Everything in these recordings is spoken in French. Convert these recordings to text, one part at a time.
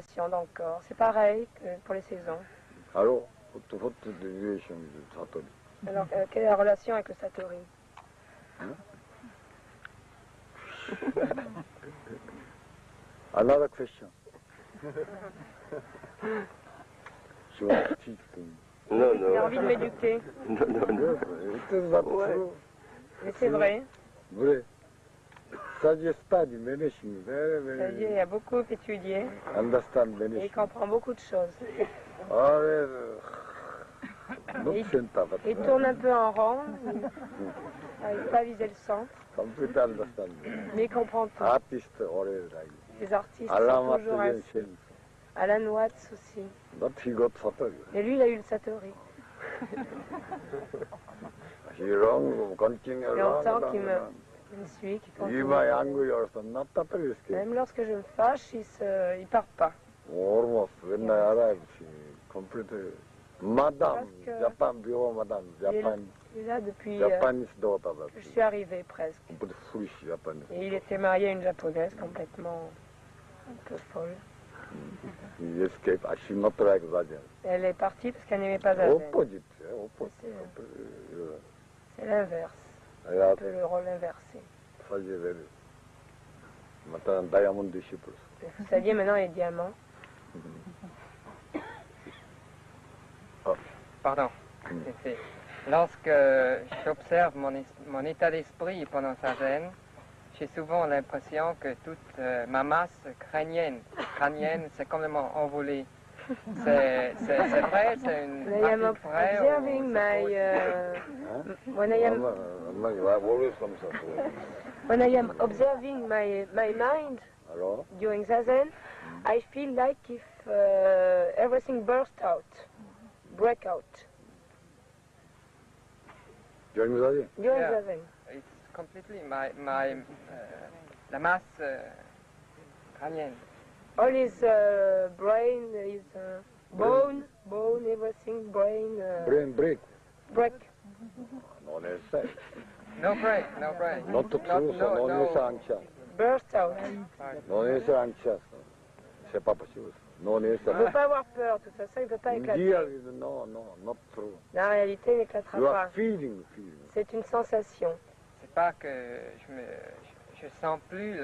relation dans le corps. C'est pareil que pour les saisons. Alors, votre relation with Satori? Alors, quelle est la relation avec le Satori? Another question. She wants to teach me. Non, Il a non. envie de m'éduquer. Non, non, non. It is not true. Mais c'est vrai. Vrai. Study, study many things, very, C'est-à-dire, il very, a beaucoup étudié understand many et il things. comprend beaucoup de choses. Always, not Et- center, but Il tourne un peu en rond. Il n'arrive pas à viser le centre. complete understand. Mais il comprend tout. Artist always like. Les artistes sont Alamat toujours ainsi. Jensen. Alan Watts aussi. Not he got Satori. Et lui, il a eu le Satori. He wrong, continue Il y a longtemps wrong. qu'il me suit, qu'il continue. If I angry also, not Satori escape. Même lorsque je me fâche, il part pas. Almost, when I arrived, she completely, Madame, Parce que- Japan, before Madame, Japan, Il est là depuis Japanese daughter, que je suis arrivée presque. complete foolish Japanese. Et il était marié à une japonaise complètement un peu folle. He escaped, she not like Zazen. Elle est partie parce qu'elle n'aimait pas Zazen. Opposite, opposite. C'est l'inverse. I Un have peu le rôle inversé. such a very, Matan diamond disciples. Vous saviez maintenant les diamants. Pardon. C'est- Lorsque j'observe mon état d'esprit pendant sa gêne, j'ai souvent l'impression que toute ma masse crânienne s'est complètement envolée. C'est vrai, c'est une When I am pratique vraie ou observing my, when I am observing my mind Alors, during Zazen, I feel like if everything burst out, break out. during Zazen, During Yeah. Zazen. It's completely la masse crânienne. All his brain, his bone, everything, brain, brain break. break. No necessary. No break, no break. Not true, so no necessary anxious. Burst out. No necessary anxious. C'est pas possible. No Il ne necessary. peut pas avoir peur, de toute façon, il ne peut pas éclater. Dear, no, not true. La réalité n'éclatera You pas. are feeling. C'est une sensation. C'est pas que je sens plus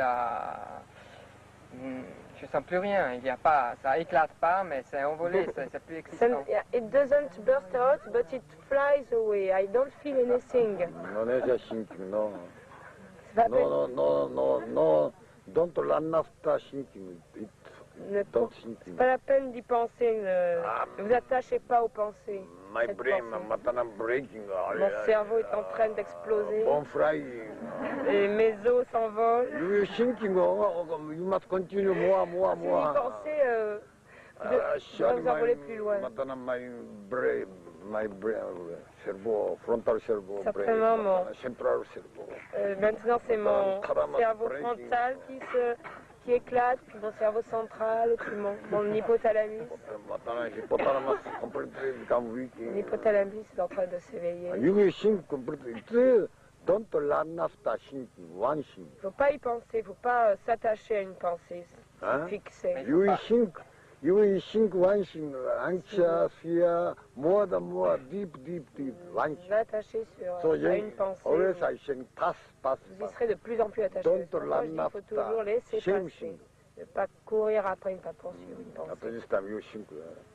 je sens plus rien. Il y a pas, ça éclate pas, mais c'est envolé, c'est plus existant. It doesn't burst out, but it flies away. I don't feel anything. No necessary thinking, no. C'est pas peine- No. Don't run after thinking. ne- Don't c'est thinking. pas la peine d'y penser. Ne vous attachez pas aux pensées. My Cette brain, pensée. I'm breaking. Mon cerveau est en train d'exploser. Bon fry. Et mes os s'envolent. You thinking, you must continue more. Si vous y pensez, vous vous envolez plus loin. My brain, cerveau, frontal cerveau, Certainement, mon- central cerveau. Maintenant, c'est mon cerveau frontal qui éclate, puis mon cerveau central, puis mon hypothalamus. Hypothalamus completely become weak. L'hypothalamus est en train de s'éveiller. You will think completely. Don't run after thinking, one thing. Il ne faut pas y penser, il ne faut pas s'attacher à une pensée Hein? fixée. You will think one thing, anxious, fear, more, deep, one thing. Vous attacher So à you une pensée. always I think, pass. Vous y serez de plus en plus attaché. Don't C'est pourquoi je dis qu'il faut toujours run laisser after same passer. thing. Ne pas courir après, ne pas poursuivre une After pensée. this time you think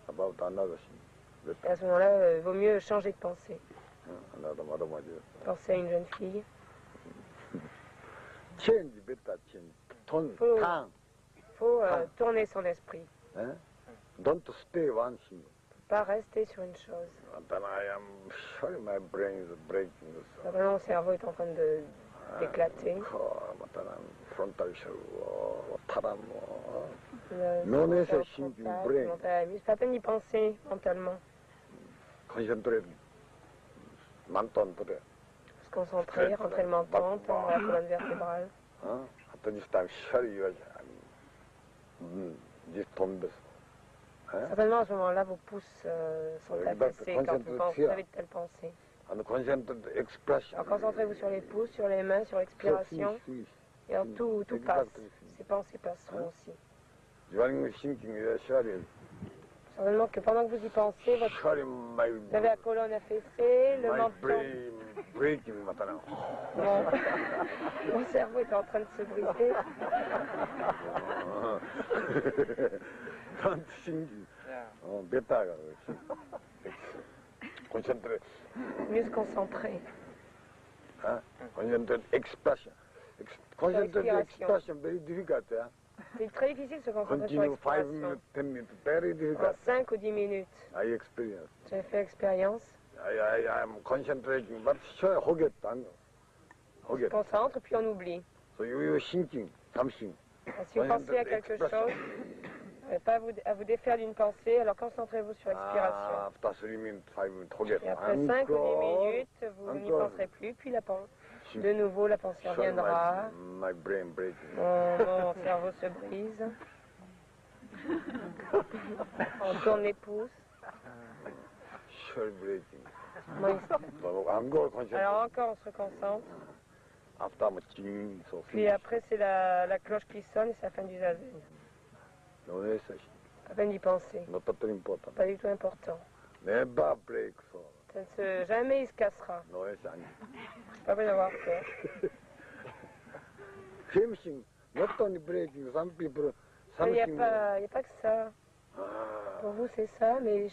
about another thing. Et à ce moment-là, il vaut mieux changer de pensée. Another mother. Penser à une jeune fille. Change, better change. Turn. Il faut tourner son esprit. Hein? Don't stay one thing. Pas rester sur une chose. And then I am sorry, my brain is breaking. Vraiment, mon cerveau est en train d'éclater. Frontal cerveau, thalamus. Le Non, mais cerveau c'est thinking frontal, brain. le thalamus. C'est pas la peine d'y penser mentalement. Concentrate. Menton today. Se concentrer, rentrer le menton, tendre la colonne vertébrale. After this time, sorry, you are. This tombes. Certainement, à ce moment-là, vos pouces sont Oui, affaissés bah, quand vous avez de telles pensées. And concentrate expression. Alors concentrez-vous sur les pouces, sur les mains, sur l'expiration. Et alors tout passe. Ces pensées passeront aussi. Certainement que pendant que vous y pensez, vous avez la colonne affaissée, le menton. Mon cerveau est en train de se briser. Mieux se concentrer. C'est très difficile de se concentrer sur l'expiration. En 5 ou 10 minutes. J'ai fait l'expérience. On se concentre puis on oublie. Si vous pensez à quelque chose, pas à vous défaire d'une pensée, alors concentrez-vous sur l'expiration. Et après 5 ou 10 minutes, vous n'y penserez plus, puis de nouveau la pensée reviendra. Mon cerveau se brise. On tourne les pouces. Alors encore on se concentre. Puis après c'est la cloche qui sonne et c'est la fin du zazen. Pas peine d'y penser. Pas du tout important. Jamais il se cassera. Pas besoin d'avoir peur. Il n'y a pas que ça. Pour vous c'est ça, mais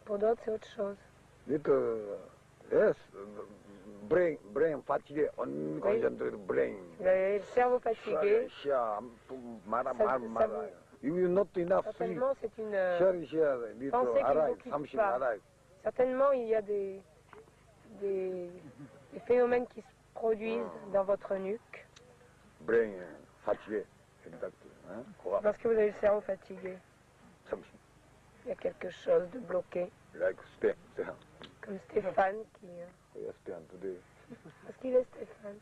pour d'autres c'est autre chose. Yes, brain fatigué, unconcentrated brain. Le cerveau fatigué. Certainement, c'est une pensée qui ne vous quitte pas. Certainement, il y a des phénomènes qui se produisent dans votre nuque. Brain fatigué, exactement. Parce que vous avez le cerveau fatigué. Il y a quelque chose de bloqué. Comme Stéphane qui... Parce qu'il est Stéphane.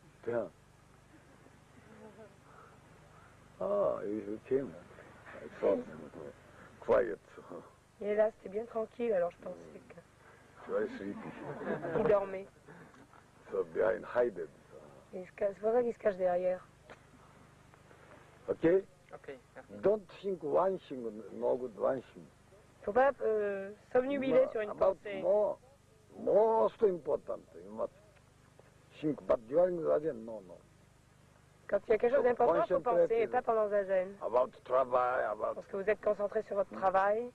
You came. I thought quiet. Il est là, c'était bien tranquille, alors je pensais Very sleepy. qu'il dormait. So behind hidden. C'est pour ça qu'il se cache derrière. Okay? Ok, merci. Don't think one thing, no good one thing. Il ne faut pas s'obnubiler sur une pensée. Most important, you must think, but during the zazen, no. Quand il y a quelque chose d'important, il faut penser, et pas pendant zazen. About travail, about Parce que vous êtes concentré sur votre travail,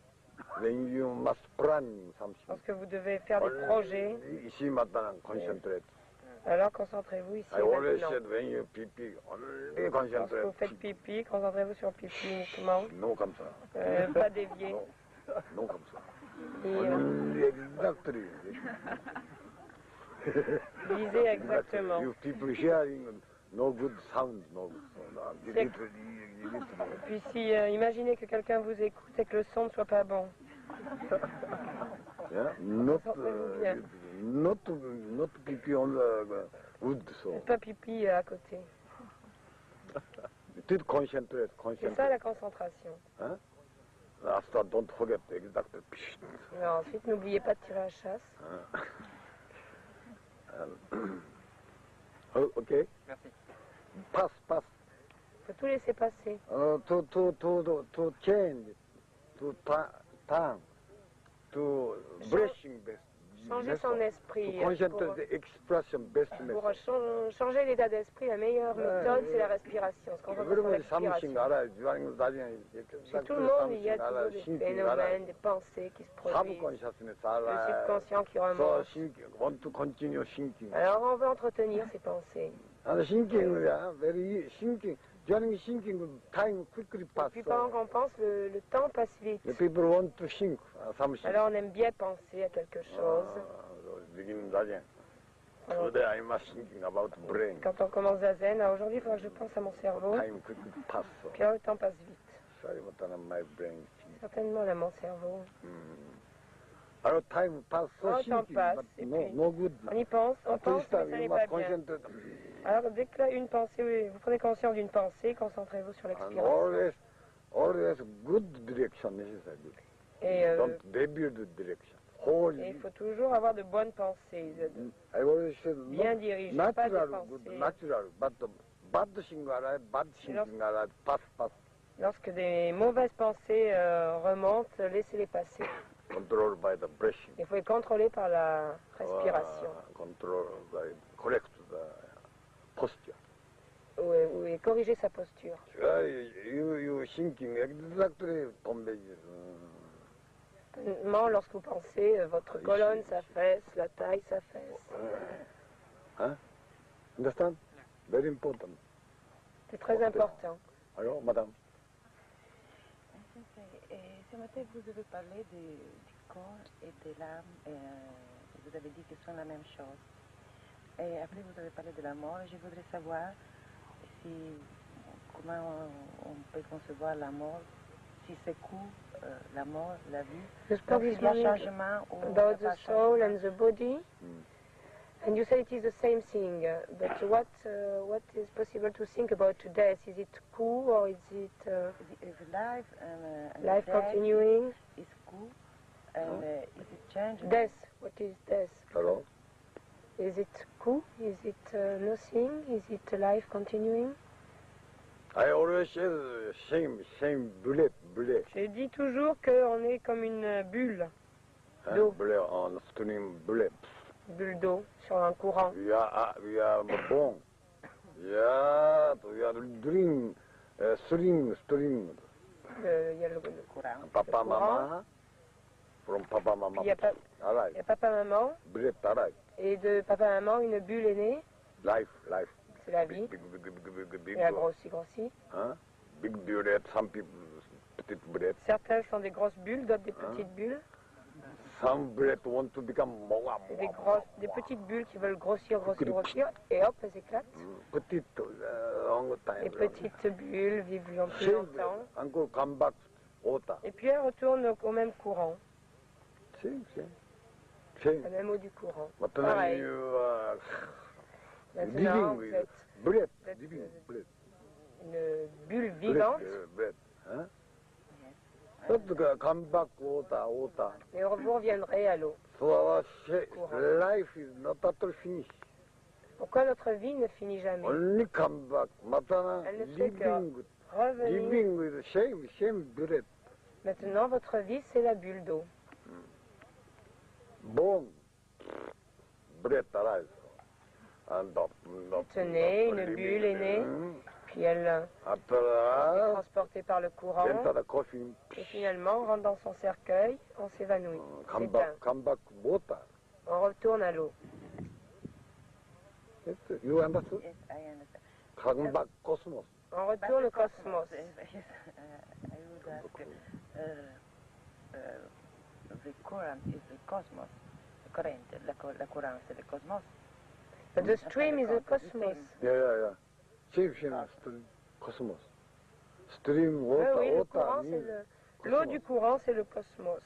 when you must plan something. parce que vous devez faire des projets, Ici maintenant, concentrate. alors concentrez-vous ici I et always maintenant. said when you pipi, only Lorsque concentrate. vous faites pipi, concentrez-vous sur le pipi uniquement, No comme ça. pas dévier. No comme ça. Et Only exactly. visez exactement. You people hearing no good sound, no good sound. You need to- Et puis si imaginez que quelqu'un vous écoute et que le son ne soit pas bon. Yeah? Not, Concentrez-vous bien. not pipi on the wood, so. Faites pas pipi à côté. Did concentrate, C'est concentrate. ça la concentration. After, don't forget exactly. Et ensuite, n'oubliez pas de tirer la chasse. Oh, okay. Merci. Pass. Il faut tout laisser passer. To change, to turn, to brushing best. Changer son esprit. To concentrate the expression best Pour method. changer l'état d'esprit, la meilleure méthode, c'est la respiration. Se concentrer sur Everybody something l'expiration. 알아요. during zazen. Chez tout le monde, il y a toujours des phénomènes, des pensées qui se produisent. Subconsciousness Le 알아요. subconscient qui So remonte. want to continue thinking. Alors on veut entretenir ces pensées. And thinking, very thinking. During thinking, time quickly Et passes. puis pendant qu'on pense, le temps passe vite. The people want to think something. Alors on aime bien penser à quelque chose. Begin zazen. Alors, Today I must thinking about brain. quand on commence zazen, alors aujourd'hui il faudra que je pense à mon cerveau. Time quickly passes. Puis alors le temps passe vite. Sorry, but my brain. Certainement là mon cerveau. Alors time pass so Oh, temps thinking, passe, but et no, puis- no good. On y pense, on At pense, this mais time ça you n'est must pas bien. concentrate. Alors dès que là, une pensée, oui, vous prenez conscience d'une pensée, concentrez-vous sur And l'expiration. always good direction necessary. Et Don't deviate the direction. Whole. il faut toujours avoir de bonnes pensées, I always said bien not dirigées, pas des natural, good, pensées. natural, but bad thing alright, bad thinking alright, pass. Lorsque des mauvaises pensées remontent, laissez-les passer. Controlled by the breathing. Il faut les contrôler par la respiration. Controlled by correct the posture. Et corriger sa posture. You thinking exactly Lorsque vous pensez, votre colonne s'affaisse, la taille s'affaisse. Hein? Understand? Very important. C'est très important. Alors, madame? Ce matin, vous avez parlé du corps et de l'âme. Vous avez dit que ce sont la même chose. Et après, vous avez parlé de la mort. Je voudrais savoir comment on peut concevoir la mort, si c'est la mort, la vie. Donc, il y a changement ou about the soul and the body. And you said it is the same thing, but what is possible to think about death? Is it cool or is it life and life continuing? Is cool and is it changing? Death. What is death? Hello? Is it cool? Is it nothing? Is it life continuing? I always say same bullet. Je dis toujours qu'on est comme une bulle d'eau. Bullet on stream bullet. Bulle d'eau sur un courant. We are born. Yeah, we are doing string. Il y a le courant. Papa, maman. From papa, maman. Il y a papa, maman. Bullet, alive. Et de papa, maman, une bulle est née. Life. C'est la vie. Big. Et elle grossit. Hein? Big bullet, some people, petite bullet. Certains sont des grosses bulles, d'autres des petites bulles. Some bullet want to become Des petites bulles qui veulent grossir, et hop, elles éclatent. Petite, long time. Les petites bulles vivent plus longtemps. Encore come back, water. Et puis elles retournent au même courant. Same. La même eau du courant. Maintenant, Pareil. Maintenant, vous êtes une bulle vivante. Hein? Come back, water. Et vous reviendrez à l'eau. So our life is not at finish. Pourquoi notre vie ne finit jamais? Only come back. Maintenant, Elle ne fait que revenir. living with same bullet. Maintenant, votre vie, c'est la bulle d'eau. Born, bullet alive. Tenez, une bulle est née, puis elle est transportée par le courant, et finalement, on rentre dans son cercueil, on s'évanouit. Come back, water. On retourne à l'eau. You understood? Yes, I understand. Come back, cosmos. On retourne au cosmos. I would ask, the current is the cosmos. The current, la courant, c'est le cosmos. But the stream is the cosmos. Yeah. Same, stream, cosmos. Stream, water, Oui, le water. courant, l'eau du courant, c'est le cosmos.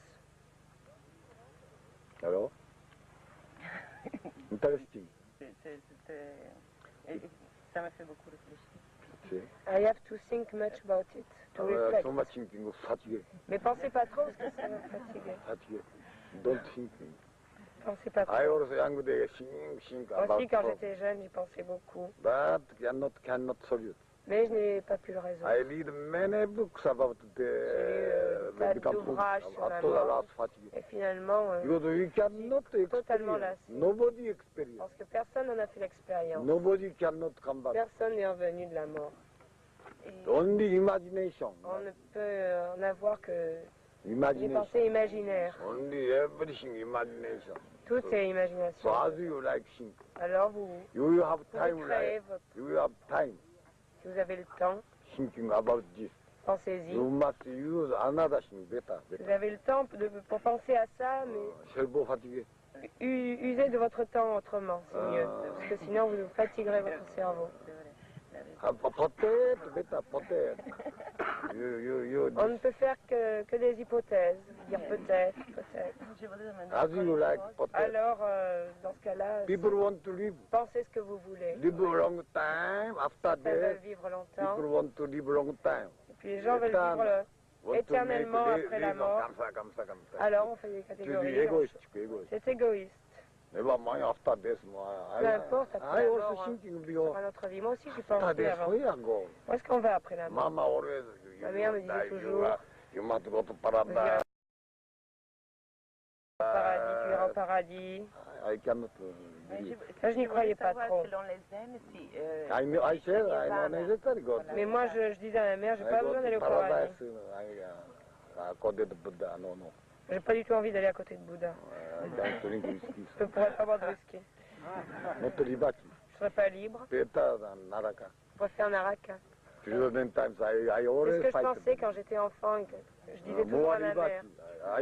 Alors? Interesting. Ça m'a fait beaucoup réfléchir. I have to think much about it, to reflect. So much thinking, fatigué. Mais pensez pas trop, parce que ça va fatiguer. Fatigué. Don't think. Pensez pas trop. I also young day think about Aussi, quand j'étais jeune, j'y pensais beaucoup. but cannot solve. Mais je n'ai pas pu le résoudre. I read many books about the tas d'ouvrages sur la mort. Et finalement, because we cannot totalement experience. lassé. Nobody experience. Parce que personne n'en a fait l'expérience. Nobody cannot come back. Personne n'est revenu de la mort. Only imagination. On ne peut en avoir que des Imagination. pensées imaginaires. Only everything imagination. Tout est imagination. So as you like think, Alors vous you will have pouvez time créer like votre... you will have time Si vous avez le temps, thinking about this. pensez-y. You must use another thing better. Vous avez le temps pour penser à ça, mais Cerveau fatigué. usez de votre temps autrement, c'est mieux. Parce que sinon vous fatiguerez votre cerveau. Peut-être, better, peut-être. On ne peut faire que des hypothèses. Dire peut-être. Je voudrais demander As you like, peut-être. Alors, dans ce cas-là, People want to live. pensez ce que vous voulez. Live a long time. After Elles veulent death, vivre longtemps. people want to live a long time. Et puis les gens veulent vivre Want to éternellement make après la live mort. comme ça. Alors on fait des C'est catégories. égoïste. C'est égoïste. Never mind after death. Peu importe, après I la also mort, thinking sur because notre vie. Moi aussi, j'y pense after death, avant. where I go? Où est-ce qu'on va après la mort? Mama always, Ma mère me disait toujours, you must go to tu iras paradise. au paradis, tu iras au paradis. I cannot believe. Ça, je n'y croyais pas trop. Selon les zen, si, I said I'm unnecessary God. Mais moi, je disais à ma mère, j'ai pas besoin d'aller au paradis. Accorded to Buddha, no. J'ai pas du tout envie d'aller à côté de Bouddha. I don't drink whiskey. Je pourrais pas boire de whisky. Not liberty. Je serais pas libre. Better than Naraka. Je préfère Naraka. Children times I C'est ce always que je fight. pensais quand j'étais enfant. Et que je disais toujours More à ma mère, liberty.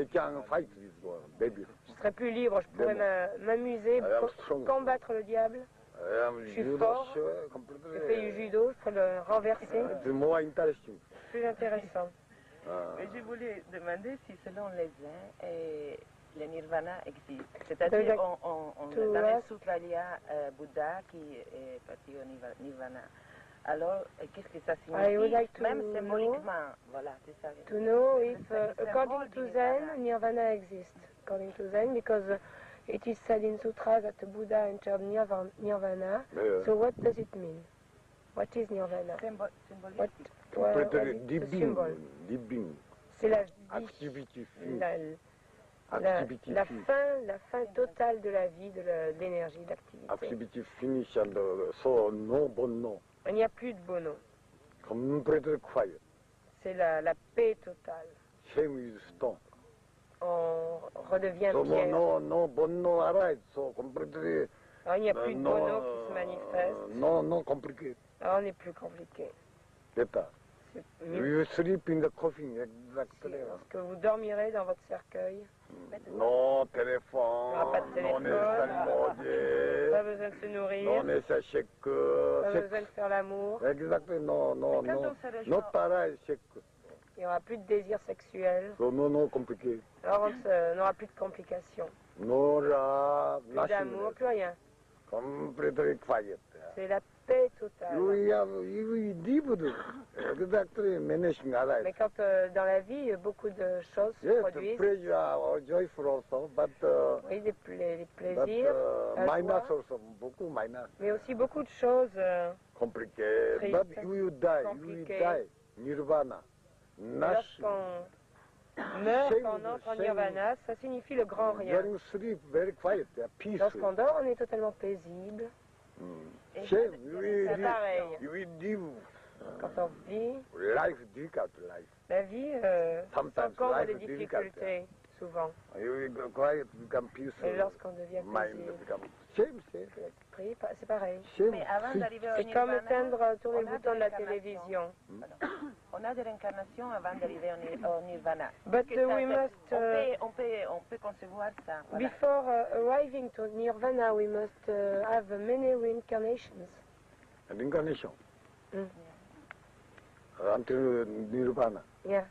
I can fight with God, baby. je serais plus libre, je pourrais m'amuser, combattre le diable. Je suis fort. Je fais du judo, je pourrais le renverser. It's more interesting. Plus intéressant. Mais je voulais demander si selon les zen, le nirvana existe. C'est-à-dire, dans les sutras, il y a Bouddha qui est parti au nirvana. Alors, qu'est-ce que ça signifie? Like même symboliquement, voilà, c'est ça. To know if, according to Zen, nirvana exists. According to Zen, because it is said in sutra that Buddha entered nirvana. So what does it mean? What is nirvana? What Deep being. C'est la Activity. la fin totale de la vie, de l'énergie, de l'activité. Activity finish and so no bono. Il n'y a plus de bono. Completely quiet. C'est la paix totale. Shame is stone. On redevient So pierre. no bono arise. So completely. Alors, il n'y a plus de bono qui se manifeste. No complicated. Alors, on n'est plus compliqué. Better. C'est mieux. You sleep in the coffin exactly. Lorsque vous dormirez dans votre cercueil, No téléphone. Il n'y aura pas de téléphone. Pas besoin de se nourrir, Non nécessaire chèque. pas besoin de faire l'amour. Exactly. No. Not arise chèque. Il n'y aura plus de désir sexuel. So no complicated. Alors on n'aura plus de complications. No love. Plus d'amour, plus rien. Completely quiet. C'est la paix totale. You lived exactly managing alive. Mais quand dans la vie, beaucoup de choses se Yes, produisent. pleasure are joyful also, but Oui, les plaisirs, la minus joie, also, beaucoup minus. mais aussi beaucoup de choses Complicated. Triste, But you die. compliqué. Nirvana. Nash. Lorsqu'on meurt, quand on entre en nirvana, ça signifie le grand rien. During sleep, very quiet, peaceful. Lorsqu'on dort, on est totalement paisible. Shame, C'est pareil. you live Quand on vit, life, difficult life. la vie Sometimes s'encombre life des is difficult. difficultés, souvent. You quiet, become peaceful. Et lorsqu'on devient Mind paisible, become shame. l'esprit, c'est pareil. Shame. Mais avant d'arriver au C'est comme nirvana, tourner le on a bouton de des la réincarnations. télévision. On a des réincarnations avant d'arriver au nirvana. But Que ça, we must, on peut concevoir ça. Voilà. before arriving to nirvana, we must have many reincarnations. Reincarnation. Mm. Until nirvana. Yeah,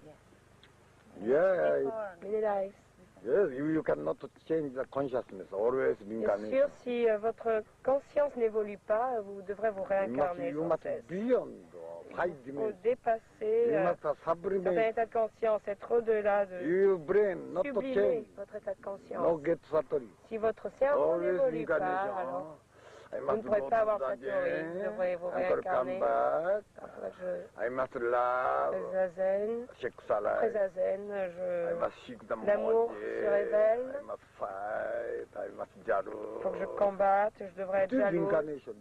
Yeah, many lives. yes, you cannot change the consciousness, always Bien reincarnation. sûr, si votre conscience n'évolue pas, vous devrez vous réincarner You sans must cesse. beyond five Il faut dimensions. dépasser You un must certain sublimate état de conscience, être au-delà de your brain, not to sublimer change, votre état de no conscience. get satori. Si votre cerveau Always n'évolue pas, reincarnation. alors I vous ne must pourrez go pas to avoir the Satori, vous devrez vous encore réincarner. come back. Après, je I must love, très zazen, check très salai. zazen, I must seek the l'amour moje. se révèle. I must fight. I must jaru. il faut que je combatte, je devrais être To jaloux. reincarnation.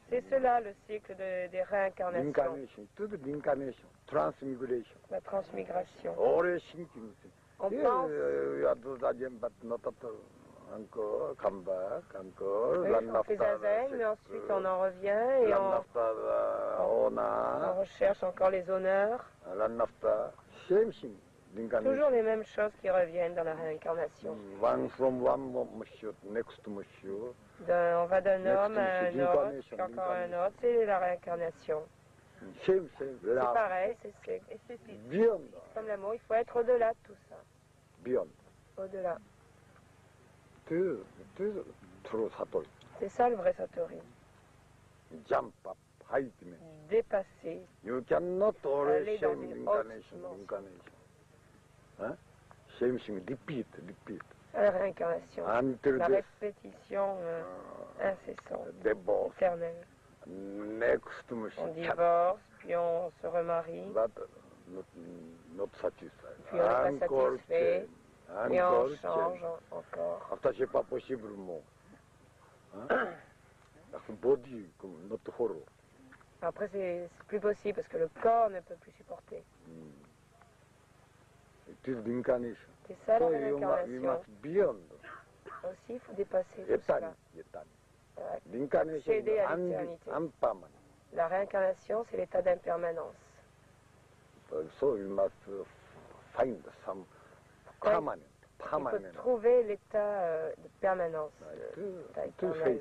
C'est cela le cycle des réincarnations, Reincarnation. To the reincarnation. Transmigration. la transmigration. Always thinking. On Yeah, pense, you have to zazen, but not at all. Encore, come back, encore. oui, on fait zazen, mais ensuite on en revient et on recherche encore les honneurs. Same thing. Toujours les mêmes choses qui reviennent dans la réincarnation. One from one monsieur, next monsieur. On va d'un Next homme à un monsieur, autre, l'incarnation, puis encore un autre, c'est la réincarnation. Same, C'est love. pareil, c'est Beyond, comme l'amour, il faut être au-delà de tout ça. beyond. Au-delà. To true satori. C'est ça le vrai Satori. Jump up, high dimension. Dépasser. You cannot always Aller dans shame une incarnation, haute incarnation. Huh? Same thing, repeat. La réincarnation. Until La this répétition incessante, divorce. éternelle. Next On monsieur. divorce, puis on se remarie. But not satisfied. Puis on n'est pas satisfait, et on change encore. After c'est pas possible, moi. Body, not horror. Après, c'est plus possible parce que le corps ne peut plus supporter. It is the incarnation. C'est ça la So we réincarnation. must beyond. Aussi, il faut dépasser tout cela. L'incarnation Céder à l'éternité. impermanent. La réincarnation, c'est l'état d'impermanence. So we must find some permanent. Il faut trouver l'état de permanence, l'état éternel.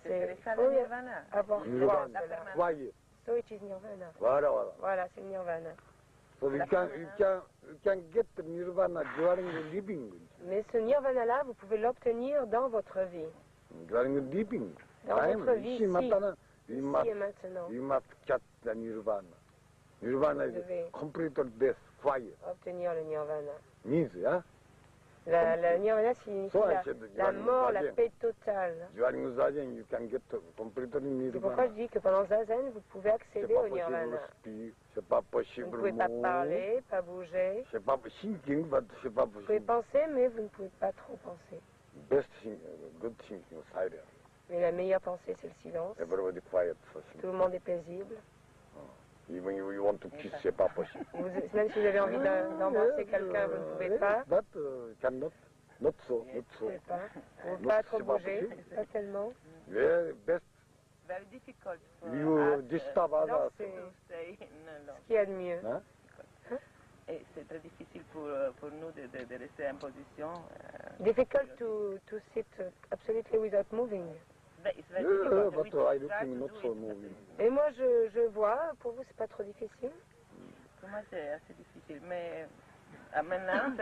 C'est l'état de faut nirvana. avoir foi en Nirvana. cela. Quiet. So it is nirvana. Voilà. Voilà, c'est le nirvana. So you can get the nirvana during the living. Mais ce nirvana-là, vous pouvez l'obtenir dans votre vie. During the living. Dans votre vie, ici et maintenant. You must catch the nirvana. Nirvana is complete death, quiet. Obtenir le nirvana. Means, yeah? Le nirvana signifie la mort, la paix totale. During zazen, you can get complete nirvana. C'est pourquoi je dis que pendant zazen, vous pouvez accéder au nirvana. C'est pas Vous possible. ne pouvez pas parler, pas bouger. C'est pas thinking, but c'est pas Vous pouvez possible. penser, mais vous ne pouvez pas trop penser. Best thing, good thinking, silence. Mais la meilleure pensée, c'est le silence. Everybody quiet. Tout le monde est paisible. Even if you want to kiss, c'est pas possible. Même si vous avez envie d'embrasser quelqu'un, vous ne pouvez pas. But cannot, not so. Vous ne pouvez pas. Vous ne pouvez pas trop bouger, pas tellement. Very best. Very difficult for You us disturb Non, others. c'est to stay ce qu'il y a de mieux. Hein? Et c'est très difficile pour nous de rester en position. Difficult to sit absolutely without moving. It's very Yeah, difficult. but We I try looking to not do so it. moving. Et moi, je vois, pour vous, c'est pas trop difficile. Pour moi, c'est assez difficile. Mais maintenant,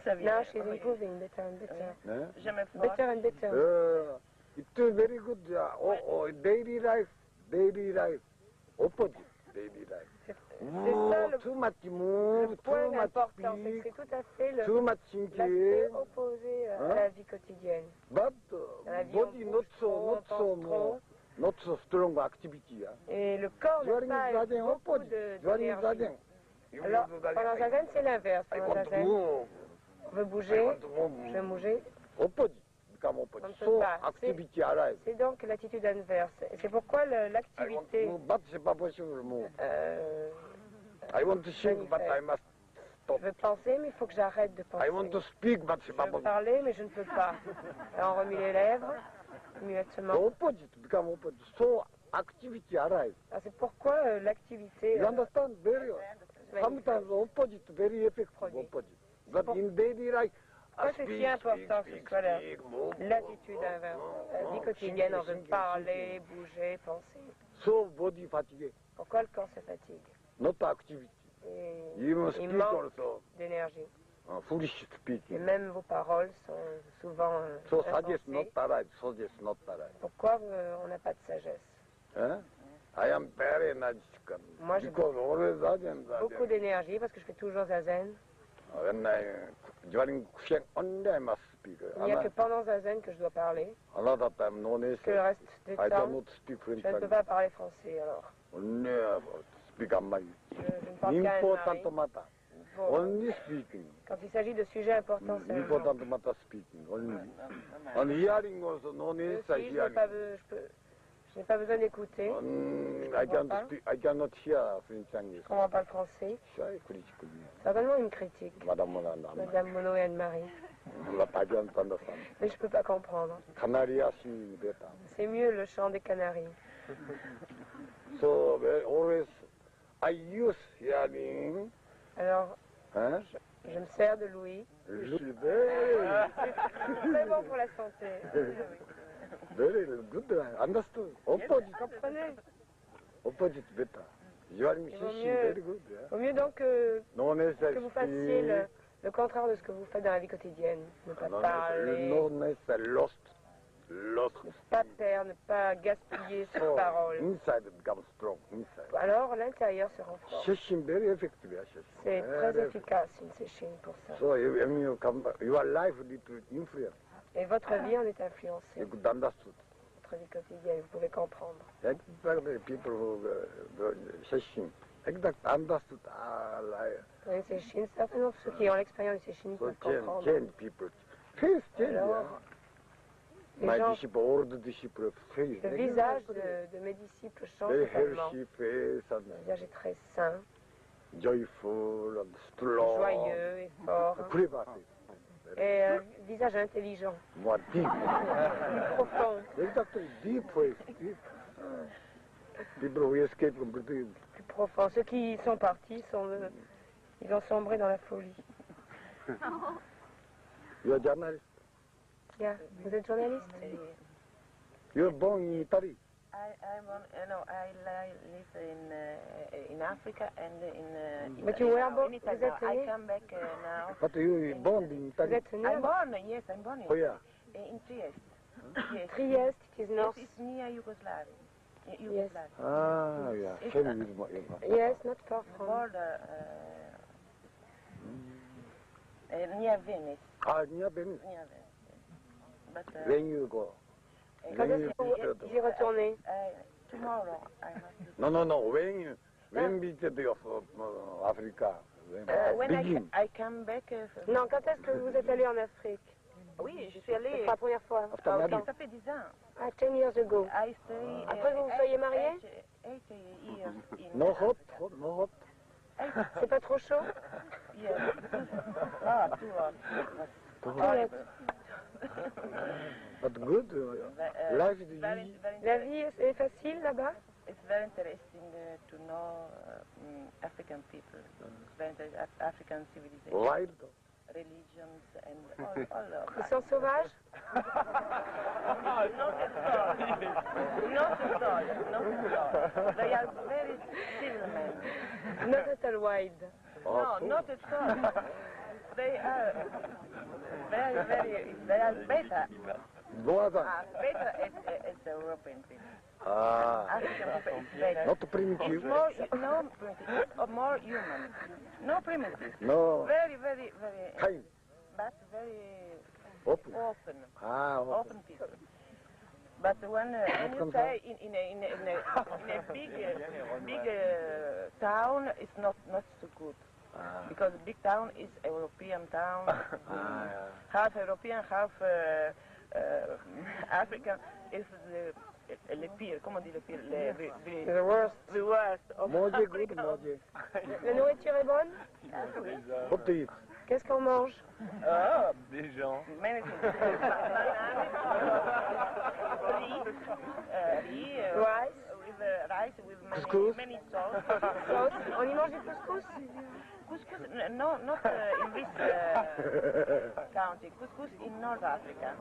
ça vient. Now she's improving better and better. Hein? Je me force. Better and better. It's very good. Daily life. Opposite, daily life. C'est ça le Too much move, Le point too much important, c'est que speak, c'est tout à fait too much l'aspect thinking. opposé à Hein? la vie quotidienne. But Dans la vie, body on not bouge so, trop, not on so pense more, trop. not so strong activity. Yeah. Et le corps n'a During pas zazen, beaucoup opposite. During d'énergie. zazen. Alors, pendant zazen, c'est l'inverse. I Pendant want to zazen, move. on veut I bouger, want to move. je vais bouger. Opposite. Become On opposite. ne peut So pas. activity arrive. C'est donc l'attitude inverse. Et c'est pourquoi I want to l'activité... move, but c'est pas possible move. I want to think, Magnifique. but I must stop. Je veux penser, mais il faut que j'arrête de penser. I want to speak, but c'est Je pas veux possible. parler, mais je ne peux pas. Alors, on remue les lèvres, muettement. Opposite, become opposite. So activity arrive. Ah, c'est pourquoi l'activité... You understand? Very. Sometimes opposite, very effective Produit. opposite. But in daily life, Pourquoi c'est si important que ce soit l'attitude inverse. La vie quotidienne, on veut parler, bouger, penser. So body fatigue, Pourquoi le corps se fatigue? not activity. Et You must il speak manque also. d'énergie. Foolish Et speaking. même vos paroles sont souvent So suggest insensées. not arrive, suggest not arrive. Pourquoi on n'a pas de sagesse? Huh? I am very energetic. Moi, j'ai Because always zazen, beaucoup zazen. d'énergie parce que je fais toujours zazen. When during Kusheng only I must speak. Il n'y a que pendant zazen que je dois parler. Another time, no Que le necessary. reste du I temps, cannot speak French. je ne peux pas parler français alors. Only speak Amai. Je ne parle qu'à Important Anne-Marie. matter. Bon, Only speaking. quand il s'agit de sujets importants seulement. Important matter speaking. Only. And hearing also, no Je necessary n'ai hearing. je n'ai pas besoin d'écouter. I cannot hear French Je ne comprends pas le français. critically. Certainement une critique. Madame Molanda. Madame Mono et Anne-Marie. I don't understand. Mais je ne peux pas comprendre. Canaria singing better. C'est mieux le chant des Canaries. So always I use hearing. Alors, Hein? je me sers de l'ouïe. Very, C'est très bon pour la santé. very good. Understood. Opposite. Comprenez? Opposite better. Hearing Il vaut singing mieux- very good. Yeah. Vaut mieux donc que No necessary vous fassiez le contraire de ce que vous faites dans la vie quotidienne. Ne pas parler, No necessary lost. ne pas perdre, ne pas gaspiller ses So paroles. inside it becomes strong. Inside. Alors l'intérieur se renforce. Session very effective. Yeah, session. C'est Very très efficace une séchine pour ça. So when you come back, your life need to influence. Et votre vie en est influencée. You could understood. Votre vie quotidienne, vous pouvez comprendre. Exactly people who session Exact, understood. Ces Chines, certainement, ceux qui ont l'expérience de ces Chines So peuvent comprendre. change people. Face change, Alors, les My gens, disciple, old disciple, face. le visage de mes disciples change Very totalement. healthy face and Le visage est très sain, joyful and strong. joyeux et fort. Clever. Et visage intelligent, More deep. plus profond, Exactly, deep face. Deep. People who escape from Britain. plus profond. Ceux qui sont partis, ils ont sombré dans la folie. You are journalist. Yeah. Vous êtes journaliste? You are born in Italy. I live in Africa and But you were born, in Italy. vous êtes I né? come back now. But you were born in Vous Italy. êtes né I'm born, yes, I'm born Where? in Trieste. Yes. Trieste, it is Yes, north. it's near Yugoslavia. Ah, yeah. Same with my. Yes, not far from. Border near Venice. Ah, near Venice. Near Venice. But When you go. Quand est-ce que vous y retournez? tomorrow I must. No. When visited of Africa. When Begin. I come back. Non, quand est-ce que vous êtes allé en Afrique? Oui, je suis C'est allée. la première fois. After Ah, marriage. ok. Ça fait 10 ans. Ah, 10 years ago. I stay. Après, vous vous soyez mariés? 8 years. No hot, no hot. C'est pas trop chaud? Yes. Ah, too hot. Horrible. But good. Life is Very, easy. very La vie est facile là-bas? It's very interesting to know African people, very interesting, African civilization, Wild. religions, and all of Ils that. sont sauvages? Not at all. Not at all. Not at all. They are very civil men. Not at all wild. No, not at all. They are they are better, Northern. better as the European people. Ah. African people is better. Not primitive. It's more, no primitive, more human. No primitive. No. Very, Kind. but very Open. open, Ah, open. open people. But when you say in a big town, it's not so good. Ah. Because big town is European town, Ah, half European, half African. Is le pire, comment on dit le pire? The worst. The worst of Moje good, Africa. moje. La nourriture est bonne? What to eat? Qu'est-ce qu'on mange? Oh, Des gens. many things. Rice? With rice, with Couscous? many sauce. Sauce? On y mange du couscous? Couscous, no, not in this country. Couscous in North Africa.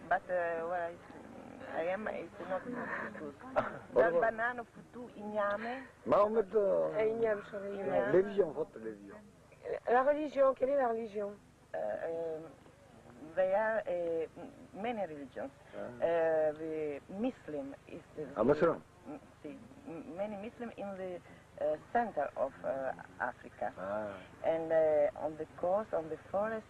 But where I am, it's not couscous. The banana futu, igname. Mohammed, Igname, sur les igname. religion, what religion? La religion, quelle est la religion? There are many religions. The Muslim is the Muslim? many Muslim in the center of Africa. Ah. And on the coast, on the forest,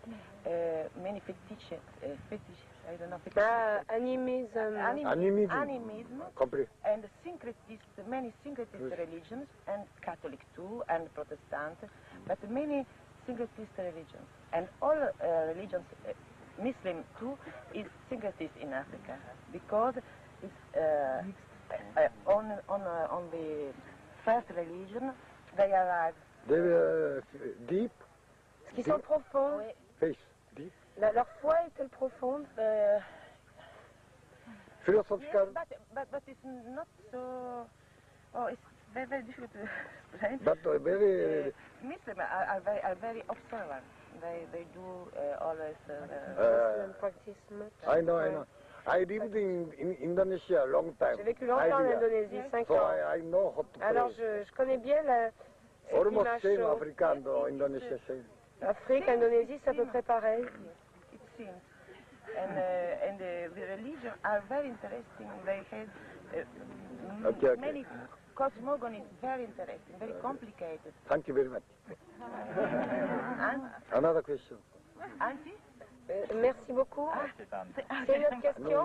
many fetish, I don't know, fetish. Animism. Animism Complete. and syncretist, many syncretist religions, and Catholic too, and Protestant, but many syncretist religions. And all religions, Muslim too, is syncretist in Africa, because it's on the first religion, they arrive. They were deep, Est-ce qu'ils sont profonds? face, deep. Leur foi est-elle profonde? Philosophical, But it's not so. Oh, it's very, very difficult to explain. but very Muslims are very observant. They do always. Practice much. I know. I lived in Indonesia a long time. J'ai vécu longtemps en Indonésie, 5 So ans. I know how to Alors pray. je connais bien ce Almost climat same chaud. Africa and Indonesia same. Afrique, Indonésie, c'est à peu près pareil. It seems. And the religion are very interesting. They have Okay. many cosmogony is very interesting, very complicated. Thank you very much. And Another question. auntie, Merci beaucoup. C'est une autre question.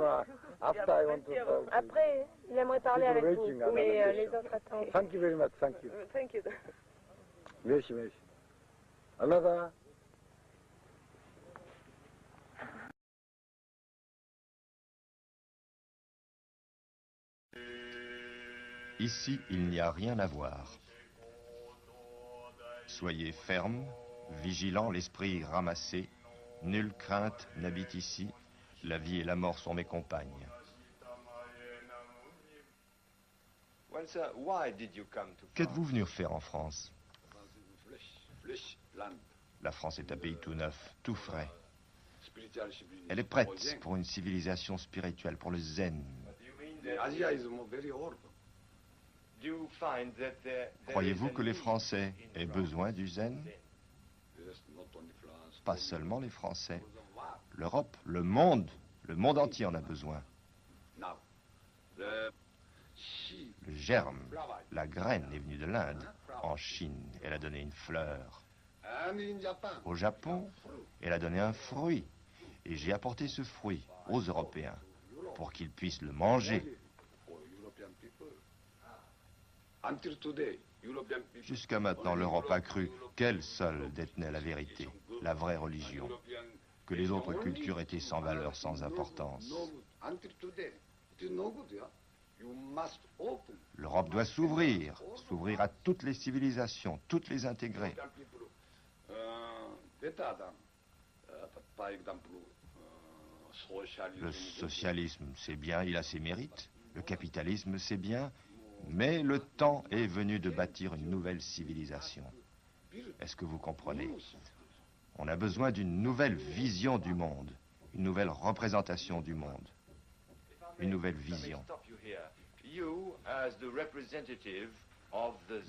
Après, il aimerait parler avec vous, mais les autres attendent. Thank you very much. Thank you. Thank you. Merci. Another. Ici, il n'y a rien à voir. Soyez fermes, vigilants, l'esprit ramassé. Nulle crainte n'habite ici. La vie et la mort sont mes compagnes. Qu'êtes-vous venu faire en France? La France est un pays tout neuf, tout frais. Elle est prête pour une civilisation spirituelle, pour le zen. Croyez-vous que les Français aient besoin du zen? Pas seulement les Français. L'Europe, le monde entier en a besoin. Le germe, la graine est venue de l'Inde. En Chine, elle a donné une fleur. Au Japon, elle a donné un fruit. Et j'ai apporté ce fruit aux Européens pour qu'ils puissent le manger. Jusqu'à maintenant, l'Europe a cru qu'elle seule détenait la vérité, la vraie religion, que les autres cultures étaient sans valeur, sans importance. L'Europe doit s'ouvrir à toutes les civilisations, toutes les intégrer. Le socialisme, c'est bien, il a ses mérites. Le capitalisme, c'est bien. Mais le temps est venu de bâtir une nouvelle civilisation. Est-ce que vous comprenez? On a besoin d'une nouvelle vision du monde, une nouvelle représentation du monde, une nouvelle vision.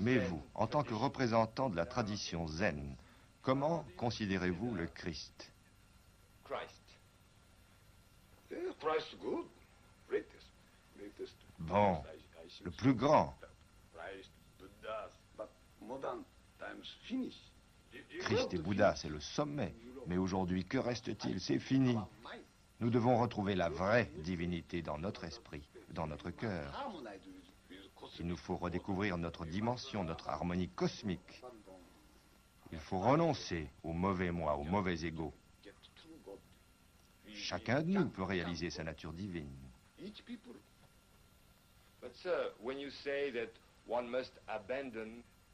Mais vous, en tant que représentant de la tradition zen, comment considérez-vous le Christ? Bon, le plus grand. Christ et Bouddha, c'est le sommet. Mais aujourd'hui, que reste-t-il? C'est fini. Nous devons retrouver la vraie divinité dans notre esprit, dans notre cœur. Il nous faut redécouvrir notre dimension, notre harmonie cosmique. Il faut renoncer au mauvais moi, au mauvais ego. Chacun de nous peut réaliser sa nature divine.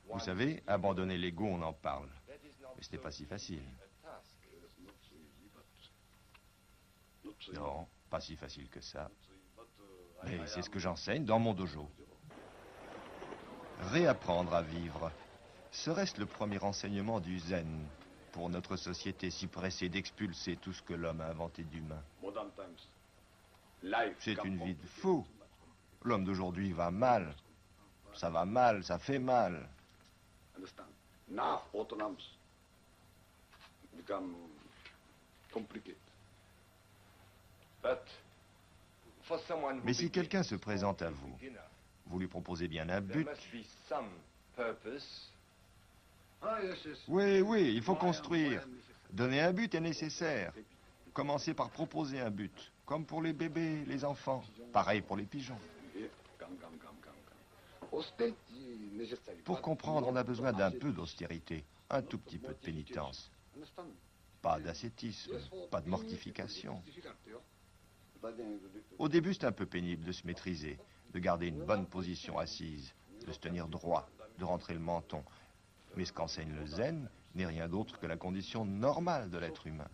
Vous savez, abandonner l'ego, on en parle. Mais ce n'est pas si facile. Non, pas si facile que ça. Mais c'est ce que j'enseigne dans mon dojo. Réapprendre à vivre. Serait-ce le premier enseignement du zen pour notre société si pressée d'expulser tout ce que l'homme a inventé d'humain? C'est une vie de fou. L'homme d'aujourd'hui va mal. Ça fait mal. Mais si quelqu'un se présente à vous, vous lui proposez bien un but. Oui, il faut construire. Donner un but est nécessaire. Commencez par proposer un but, comme pour les bébés, les enfants. Pareil pour les pigeons. Pour comprendre, on a besoin d'un peu d'austérité, un tout petit peu de pénitence. Pas d'ascétisme, pas de mortification. Au début, c'est un peu pénible de se maîtriser, de garder une bonne position assise, de se tenir droit, de rentrer le menton. Mais ce qu'enseigne le zen n'est rien d'autre que la condition normale de l'être humain.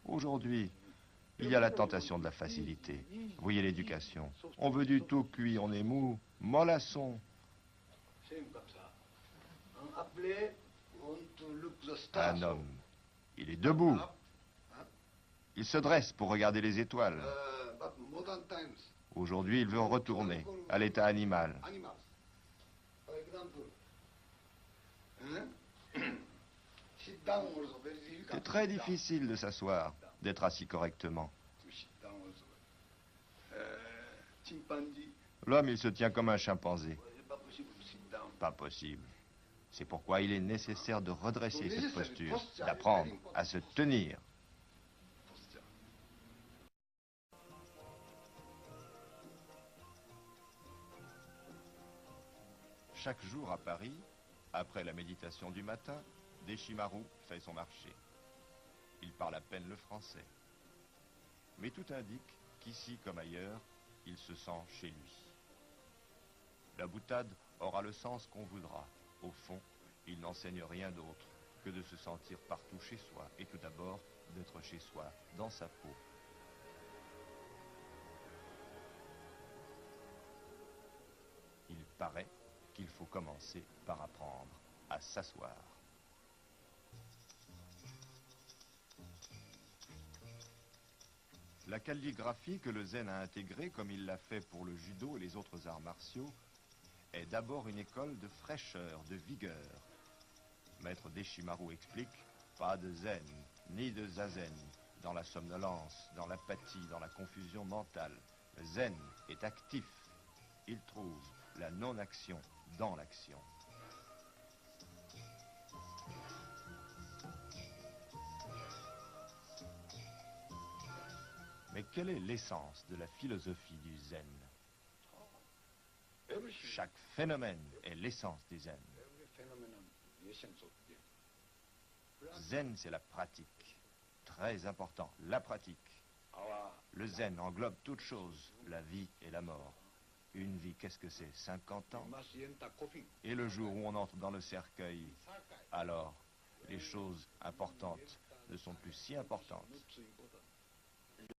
Aujourd'hui, il y a la tentation de la facilité. Vous voyez l'éducation. On veut du tout cuit, on est mou, mollasson. Un homme, il est debout. Il se dresse pour regarder les étoiles. Aujourd'hui, il veut retourner à l'état animal. C'est très difficile de s'asseoir, d'être assis correctement. L'homme, il se tient comme un chimpanzé. Pas possible. C'est pourquoi il est nécessaire de redresser cette posture, d'apprendre à se tenir. Chaque jour à Paris, après la méditation du matin, Deshimaru fait son marché. Il parle à peine le français. Mais tout indique qu'ici comme ailleurs, il se sent chez lui. La boutade aura le sens qu'on voudra. Au fond, il n'enseigne rien d'autre que de se sentir partout chez soi, et tout d'abord d'être chez soi, dans sa peau. Il paraît qu'il faut commencer par apprendre à s'asseoir. La calligraphie que le zen a intégrée, comme il l'a fait pour le judo et les autres arts martiaux, est d'abord une école de fraîcheur, de vigueur. Maître Deshimaru explique, pas de zen, ni de zazen, dans la somnolence, dans l'apathie, dans la confusion mentale. Le zen est actif. Il trouve la non-action dans l'action. Mais quelle est l'essence de la philosophie du zen? Chaque phénomène est l'essence du zen. Zen, c'est la pratique. Très important, la pratique. Le zen englobe toutes choses, la vie et la mort. Une vie, qu'est-ce que c'est? 50 ans. Et le jour où on entre dans le cercueil, alors, les choses importantes ne sont plus si importantes.